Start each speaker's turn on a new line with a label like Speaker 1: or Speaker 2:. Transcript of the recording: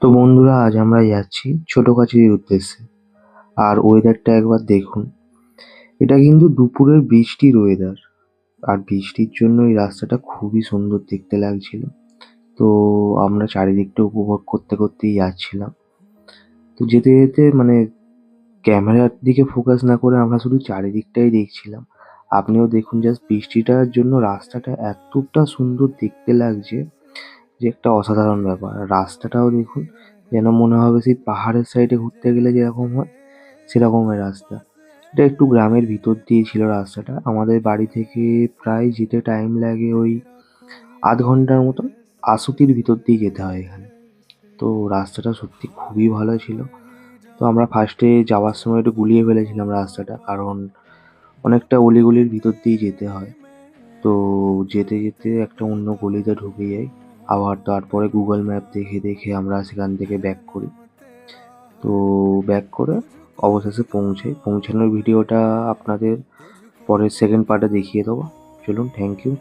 Speaker 1: তো বন্ধুরা, আজ আমরা যাচ্ছি ছোটকাছির উদ্দেশ্যে। আর ওয়েদারটা একবার দেখুন। এটা কিন্তু দুপুরের বৃষ্টির ওয়েদার। আর বৃষ্টির জন্য এই রাস্তাটা খুবই সুন্দর দেখতে লাগছিল। তো আমরা চারিদিকটা উপভোগ করতে করতেই যাচ্ছিলাম। তো যেতে যেতে ক্যামেরার দিকে ফোকাস না করে আমরা শুধু চারিদিকটাই দেখছিলাম। আপনিও দেখুন, জাস্ট বৃষ্টিটার জন্য রাস্তাটা এতটা সুন্দর দেখতে লাগছে যে একটা অসাধারণ ব্যাপার। আর রাস্তাটাও দেখুন, যেন মনে হবে সেই পাহাড়ের সাইডে ঘুরতে গেলে যেরকম হয় সেরকমের রাস্তা। এটা একটু গ্রামের ভিতর দিয়ে ছিল রাস্তাটা। আমাদের বাড়ি থেকে প্রায় যেতে টাইম লাগে ওই আধ ঘন্টার মতন। আশুতির ভিতর দিয়ে যেতে হয় এখানে। তো রাস্তাটা সত্যি খুবই ভালো ছিল। তো আমরা ফার্স্টে যাওয়ার সময় একটু গুলিয়ে ফেলেছিলাম রাস্তাটা, কারণ অনেকটা অলিগলির ভিতর দিয়ে যেতে হয়। তো যেতে যেতে একটা অন্য গলিতে ঢুকে যাই। আবার তারপরে গুগল ম্যাপ দেখে দেখে আমরা সেখান থেকে ব্যাক করি। তো ব্যাক করে অবশেষে পৌঁছাই। পৌঁছানোর ভিডিওটা আপনাদের পরের সেকেন্ড পার্টে দেখিয়ে দেবো। চলুন, থ্যাংক ইউ।